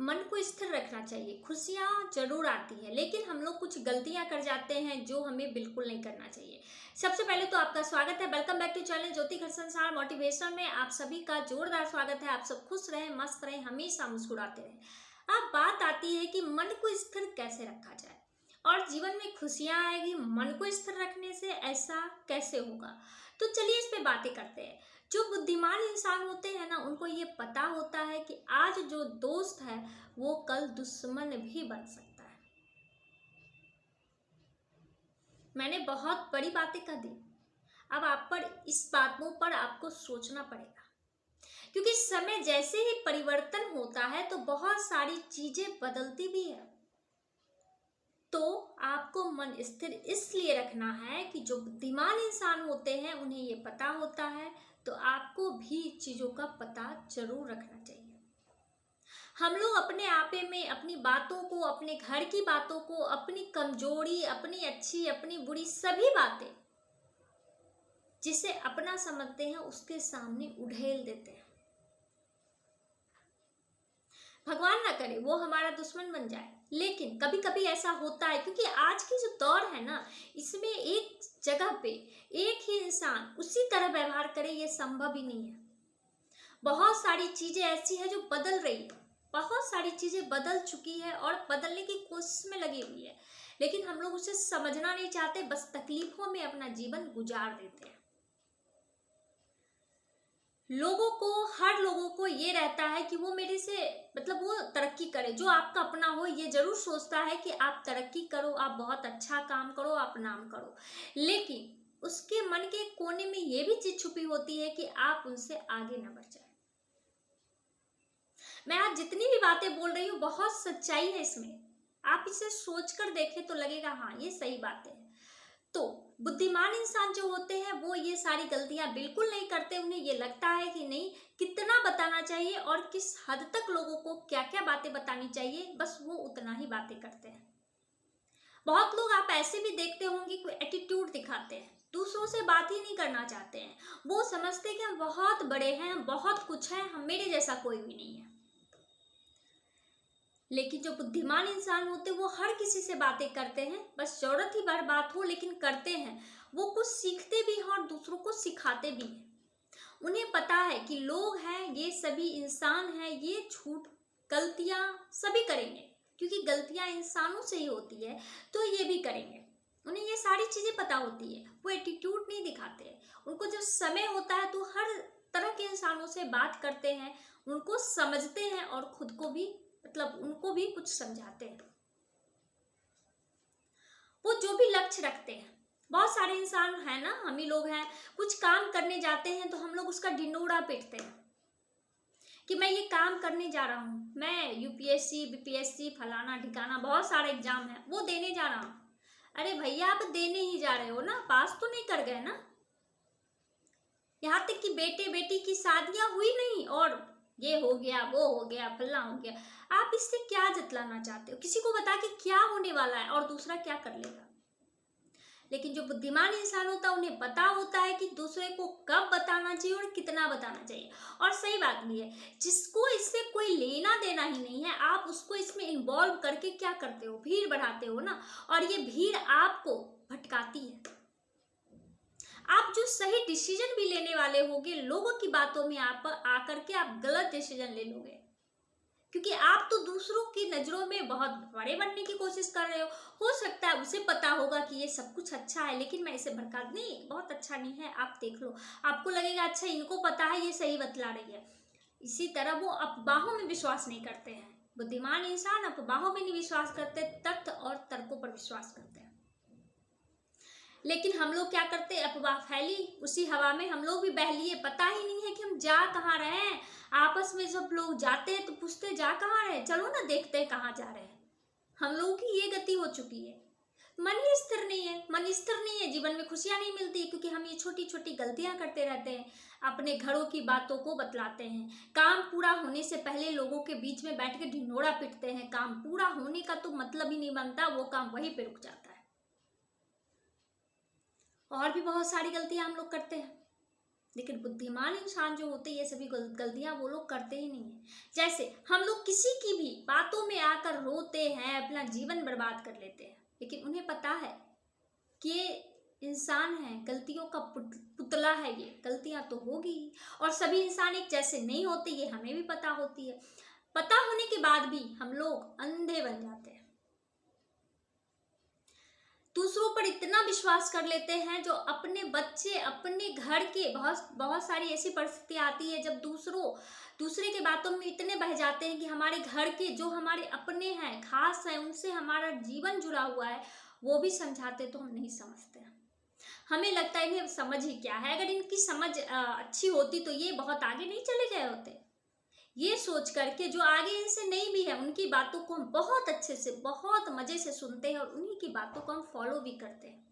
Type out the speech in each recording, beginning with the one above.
मन को स्थिर रखना चाहिए। खुशियाँ ज़रूर आती हैं, लेकिन हम लोग कुछ गलतियाँ कर जाते हैं जो हमें बिल्कुल नहीं करना चाहिए। सबसे पहले तो आपका स्वागत है, वेलकम बैक टू चैनल ज्योति घर संसार मोटिवेशन में आप सभी का जोरदार स्वागत है। आप सब खुश रहें, मस्त रहें, हमेशा मुस्कुराते रहें। अब बात आती है कि मन को स्थिर कैसे रखा जाए और जीवन में खुशियाँ आएगी मन को स्थिर रखने से, ऐसा कैसे होगा? तो चलिए इस पे बातें करते हैं। जो बुद्धिमान इंसान होते हैं ना, उनको ये पता होता है कि आज जो दोस्त है वो कल दुश्मन भी बन सकता है। मैंने बहुत बड़ी बातें कर दी। अब आप पर इस बातों पर आपको सोचना पड़ेगा, क्योंकि समय जैसे ही परिवर्तन होता है तो बहुत सारी चीजें बदलती भी है। तो आपको मन स्थिर इसलिए रखना है कि जो बुद्धिमान इंसान होते हैं उन्हें ये पता होता है, तो आपको भी चीजों का पता जरूर रखना चाहिए। हम लोग अपने आपे में अपनी बातों को, अपने घर की बातों को, अपनी कमजोरी, अपनी अच्छी, अपनी बुरी सभी बातें जिसे अपना समझते हैं उसके सामने उड़ेल देते हैं। भगवान ना करे वो हमारा दुश्मन बन जाए, लेकिन कभी कभी ऐसा होता है, क्योंकि आज की जो दौर है ना, इसमें एक जगह पे एक ही इंसान उसी तरह व्यवहार करे ये संभव ही नहीं है। बहुत सारी चीजें ऐसी है जो बदल रही है, बहुत सारी चीजें बदल चुकी है और बदलने की कोशिश में लगी हुई है, लेकिन हम लोग उसे समझना नहीं चाहते, बस तकलीफों में अपना जीवन गुजार देते हैं। हर लोगों को ये रहता है कि वो मेरे से वो तरक्की करे, जो आपका अपना हो ये जरूर सोचता है कि आप तरक्की करो, आप बहुत अच्छा काम करो, आप नाम करो, लेकिन उसके मन के कोने में ये भी चीज छुपी होती है कि आप उनसे आगे न बढ़ जाए। मैं आज जितनी भी बातें बोल रही हूँ बहुत सच्चाई है इसमें, आप इसे सोचकर देखें तो लगेगा हाँ ये सही बात है। तो बुद्धिमान इंसान जो होते हैं वो ये सारी गलतियां बिल्कुल नहीं करते। उन्हें ये लगता है कि नहीं, कितना बताना चाहिए और किस हद तक लोगों को क्या क्या बातें बतानी चाहिए, बस वो उतना ही बातें करते हैं। बहुत लोग आप ऐसे भी देखते होंगे कोई एटीट्यूड दिखाते हैं, दूसरों से बात ही नहीं करना चाहते हैं, वो समझते हैं कि हम बहुत बड़े हैं, बहुत कुछ है, हम मेरे जैसा कोई भी नहीं है। लेकिन जो बुद्धिमान इंसान होते हैं वो हर किसी से बातें करते हैं, बस जरूरत ही भर बात हो, लेकिन करते हैं। वो कुछ सीखते भी हैं और दूसरों को सिखाते भी हैं। उन्हें पता है कि लोग हैं, ये सभी इंसान हैं, ये झूठ गलतियां सभी करेंगे, क्योंकि गलतियां इंसानों से ही होती है, तो ये भी करेंगे। उन्हें ये सारी चीजें पता होती है, वो एटीट्यूड नहीं दिखाते। उनको जब समय होता है तो हर तरह के इंसानों से बात करते हैं, उनको समझते हैं और खुद को भी उनको भी कुछ समझाते हैं। वो जो भी लक्ष्य रखते हैं, बहुत सारे इंसान है ना, हम ही लोग हैं, कुछ काम करने जाते हैं तो हम लोग उसका ढिंडोरा पीटते हैं कि मैं ये काम करने जा रहा हूँ, मैं यूपीएससी बीपीएससी फलाना ठिकाना बहुत सारे एग्जाम है वो देने जा रहा हूँ। अरे भैया आप देने ही जा रहे हो ना, पास तो नहीं कर गए ना। यहाँ तक कि बेटे बेटी की शादियां हुई नहीं और ये हो गया, वो हो गया, फल्ला हो गया। आप इससे क्या जतलाना चाहते हो? किसी को बता के क्या होने वाला है और दूसरा क्या कर लेगा? लेकिन जो बुद्धिमान इंसान होता है उन्हें पता होता है कि दूसरे को कब बताना चाहिए और कितना बताना चाहिए। और सही बात भी है, जिसको इससे कोई लेना देना ही नहीं है, आप उसको इसमें इन्वॉल्व करके क्या करते हो? भीड़ बढ़ाते हो ना, और ये भीड़ आपको भटकाती है। आप जो सही डिसीजन भी लेने वाले होगे, लोगों की बातों में आप आकर के आप गलत डिसीजन ले लोगे, क्योंकि आप तो दूसरों की नजरों में बहुत बड़े बनने की कोशिश कर रहे हो सकता है उसे पता होगा कि ये सब कुछ अच्छा है, लेकिन मैं इसे भड़का नहीं, बहुत अच्छा नहीं है, आप देख लो। आपको लगेगा अच्छा इनको पता है, ये सही बतला रही है। इसी तरह वो अफवाहों में विश्वास नहीं करते हैं। बुद्धिमान इंसान अफवाहों में नहीं विश्वास करते, तथ्य और तर्कों पर विश्वास करते हैं। लेकिन हम लोग क्या करते हैं, अफवाह फैली, उसी हवा में हम लोग भी बह लिए, पता ही नहीं है कि हम जा कहाँ रहे हैं। आपस में जब लोग जाते हैं तो पूछते जा कहाँ रहे, चलो ना देखते हैं कहाँ जा रहे हैं। हम लोगों की ये गति हो चुकी है। मन ही स्थिर नहीं है, मन स्थिर नहीं है, जीवन में खुशियां नहीं मिलती, क्योंकि हम ये छोटी छोटी गलतियां करते रहते हैं, अपने घरों की बातों को बतलाते हैं, काम पूरा होने से पहले लोगों के बीच में बैठ के ढिंढोरा पीटते हैं। काम पूरा होने का तो मतलब ही नहीं बनता, वो काम वहीं पे रुक जाता है। और भी बहुत सारी गलतियां हम लोग करते हैं। लेकिन बुद्धिमान इंसान जो होते हैं ये सभी गलतियां वो लोग करते ही नहीं है। जैसे हम लोग किसी की भी बातों में आकर रोते हैं, अपना जीवन बर्बाद कर लेते हैं, लेकिन उन्हें पता है कि ये इंसान है, गलतियों का पुतला है, ये गलतियां तो होगी ही। और सभी इंसान एक जैसे नहीं होते, ये हमें भी पता होती है। पता होने के बाद भी हम लोग अंधे बन जाते हैं, दूसरों पर इतना विश्वास कर लेते हैं, जो अपने बच्चे, अपने घर के, बहुत बहुत सारी ऐसी परिस्थिति आती है जब दूसरे के बातों में इतने बह जाते हैं कि हमारे घर के जो हमारे अपने हैं, खास हैं, उनसे हमारा जीवन जुड़ा हुआ है, वो भी समझाते तो हम नहीं समझते। हमें लगता है इन्हें समझ ही क्या है, अगर इनकी समझ अच्छी होती तो ये बहुत आगे नहीं चले गए होते। ये सोच करके जो आगे इनसे नहीं भी है, उनकी बातों को हम बहुत अच्छे से, बहुत मजे से सुनते हैं और उन्हीं की बातों को हम फॉलो भी करते हैं।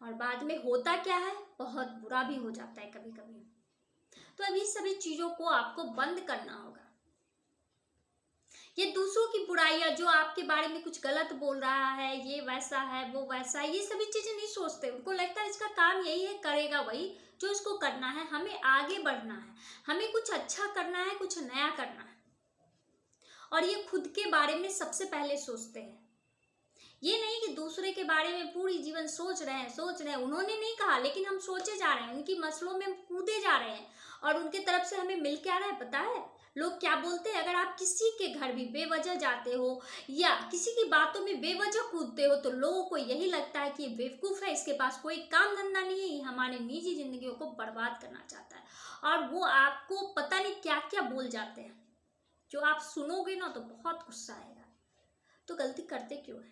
और बाद में होता क्या है, बहुत बुरा भी हो जाता है कभी कभी। तो अभी सभी चीजों को आपको बंद करना होगा। ये दूसरों की बुराइयां, जो आपके बारे में कुछ गलत बोल रहा है, ये वैसा है, वो वैसा है, ये सभी चीजें नहीं सोचते। उनको लगता है इसका काम यही है, करेगा वही जो इसको करना है। हमें आगे बढ़ना है, हमें कुछ अच्छा करना है, कुछ नया करना है। और ये खुद के बारे में सबसे पहले सोचते हैं। ये नहीं कि दूसरे के बारे में पूरी जीवन सोच रहे हैं। उन्होंने नहीं कहा, लेकिन हम सोचे जा रहे हैं, उनकी मसलों में हम कूदे जा रहे हैं और उनके तरफ से हमें मिल क्या रहा है पता है? लोग क्या बोलते हैं, अगर आप किसी के घर भी बेवजह जाते हो या किसी की बातों में बेवजह कूदते हो तो लोगों को यही लगता है कि ये बेवकूफ़ है, इसके पास कोई काम धंधा नहीं है, ये हमारे निजी जिंदगियों को बर्बाद करना चाहता है। और वो आपको पता नहीं क्या क्या बोल जाते हैं, जो आप सुनोगे ना तो बहुत गुस्सा आएगा। तो गलती करते क्यों है?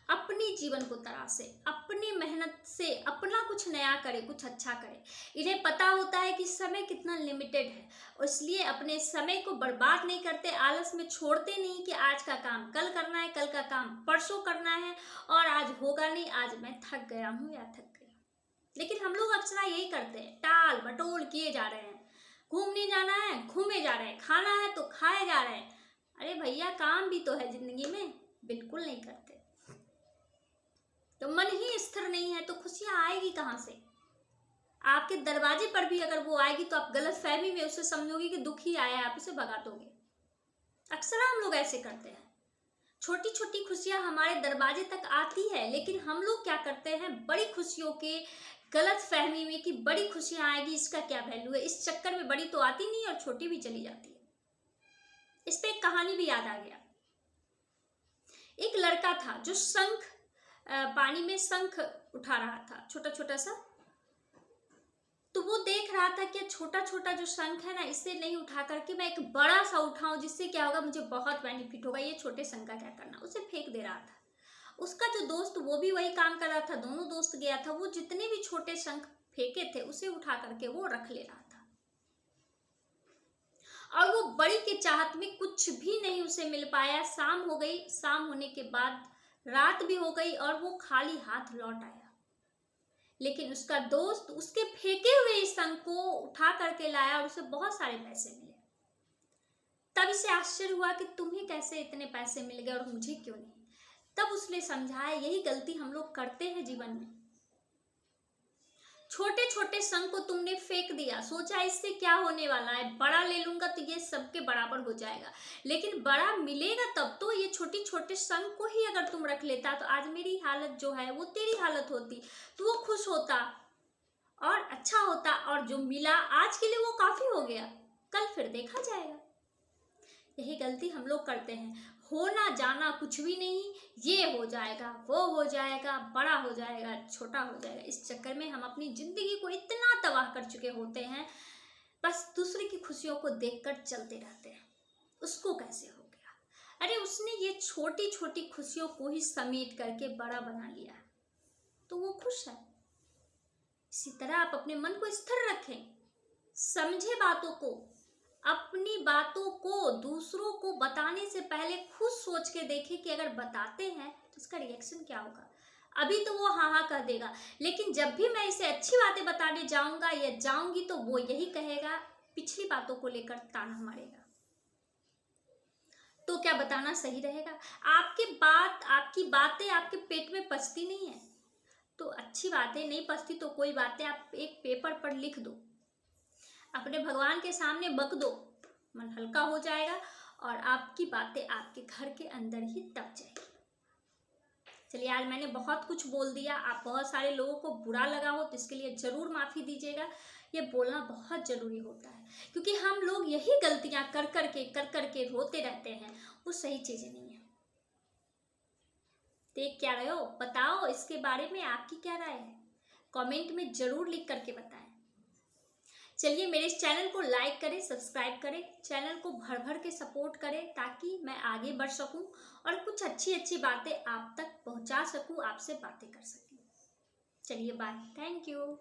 अपने जीवन को तराशे, अपनी मेहनत से अपना कुछ नया करे, कुछ अच्छा करे। इन्हें पता होता है कि समय कितना लिमिटेड है, इसलिए अपने समय को बर्बाद नहीं करते, आलस में छोड़ते नहीं कि आज का काम कल करना है, कल का काम परसों करना है, और आज होगा नहीं, आज मैं थक गया हूँ या थक गई। लेकिन हम लोग अक्सर यही करते हैं, टाल मटोल किए जा रहे हैं। घूमने जाना है, घूमे जा रहे हैं, खाना है तो खाए जा रहे हैं। अरे भैया, काम भी तो है जिंदगी में, बिल्कुल नहीं करते। तो मन ही स्थिर नहीं है तो खुशियां आएगी कहाँ से? आपके दरवाजे पर भी अगर वो आएगी तो आप गलत फहमी में उसे समझोगे कि दुख ही आया है, आप उसे भगा दोगे। अक्सर हम लोग ऐसे करते हैं। छोटी छोटी खुशियां हमारे दरवाजे तक आती है, लेकिन हम लोग क्या करते हैं, बड़ी खुशियों के गलत फहमी में कि बड़ी खुशियां आएगी, इसका क्या वैल्यू है, इस चक्कर में बड़ी तो आती नहीं और छोटी भी चली जाती है। इस पे एक कहानी भी याद आ गया। एक लड़का था जो पानी में शंख उठा रहा था, छोटा छोटा सा। तो वो देख रहा था कि छोटा छोटा जो शंख है ना, इससे नहीं उठा करके मैं एक बड़ा सा उठाऊं, जिससे क्या होगा, मुझे बहुत बेनिफिट होगा। ये छोटे शंख का क्या करना, उसे फेंक दे रहा था। उसका जो दोस्त, वो भी वही काम कर रहा था, दोनों दोस्त गया था। वो जितने भी छोटे शंख फेंके थे उसे उठा करके वो रख ले रहा था, और वो बड़ी के चाहत में कुछ भी नहीं उसे मिल पाया। शाम हो गई, शाम होने के बाद रात भी हो गई और वो खाली हाथ लौट आया। लेकिन उसका दोस्त उसके फेंके हुए शंख को उठा करके लाया और उसे बहुत सारे पैसे मिले। तब इसे आश्चर्य हुआ कि तुम्हें कैसे इतने पैसे मिल गए और मुझे क्यों नहीं? तब उसने समझाया, यही गलती हम लोग करते हैं जीवन में। छोटे छोटे शंख को तुमने फेंक दिया, सोचा इससे क्या होने वाला है, बड़ा ले लूंगा तो ये सबके बराबर हो जाएगा। लेकिन बड़ा मिलेगा तब तो। ये छोटे छोटे शंख को ही अगर तुम रख लेता तो आज मेरी हालत जो है वो तेरी हालत होती, तो वो खुश होता और अच्छा होता, और जो मिला आज के लिए वो काफी हो गया, कल फिर देखा जाएगा। यही गलती हम लोग करते हैं। होना जाना कुछ भी नहीं, ये हो जाएगा, वो हो जाएगा, बड़ा हो जाएगा, छोटा हो जाएगा। इस चक्कर में हम अपनी जिंदगी को इतना तबाह कर चुके होते हैं, बस दूसरे की खुशियों को देखकर चलते रहते हैं। उसको कैसे हो गया, अरे उसने ये छोटी छोटी खुशियों को ही समेट करके बड़ा बना लिया, तो वो खुश है। इसी तरह आप अपने मन को स्थिर रखें, समझे बातों को, अपनी बातों को दूसरों को बताने से पहले खुद सोच के देखें कि अगर बताते हैं तो इसका रिएक्शन क्या होगा। अभी तो वो हाँ हाँ कह देगा, लेकिन जब भी मैं इसे अच्छी बातें बताने जाऊंगा या जाऊंगी तो वो यही कहेगा, पिछली बातों को लेकर ताना मारेगा। तो क्या बताना सही रहेगा? आपकी बातें आपके पेट में पचती नहीं है। तो अच्छी बातें नहीं पसंदी तो कोई बातें आप एक पेपर पर लिख दो, अपने भगवान के सामने बक दो, मन हल्का हो जाएगा और आपकी बातें आपके घर के अंदर ही दब जाएगी। चलिए, आज मैंने बहुत कुछ बोल दिया, आप बहुत सारे लोगों को बुरा लगा हो तो इसके लिए ज़रूर माफ़ी दीजिएगा। ये बोलना बहुत ज़रूरी होता है, क्योंकि हम लोग यही गलतियां कर कर के रोते रहते हैं, वो सही चीज़ें नहीं है। देख क्या रहे हो, बताओ इसके बारे में आपकी क्या राय है, कमेंट में ज़रूर लिख करके बताएं। चलिए, मेरे इस चैनल को लाइक करें, सब्सक्राइब करें, चैनल को भर भर के सपोर्ट करें ताकि मैं आगे बढ़ सकूं और कुछ अच्छी अच्छी बातें आप तक पहुंचा सकूं, आपसे बातें कर सकूं। चलिए, बाय, थैंक यू।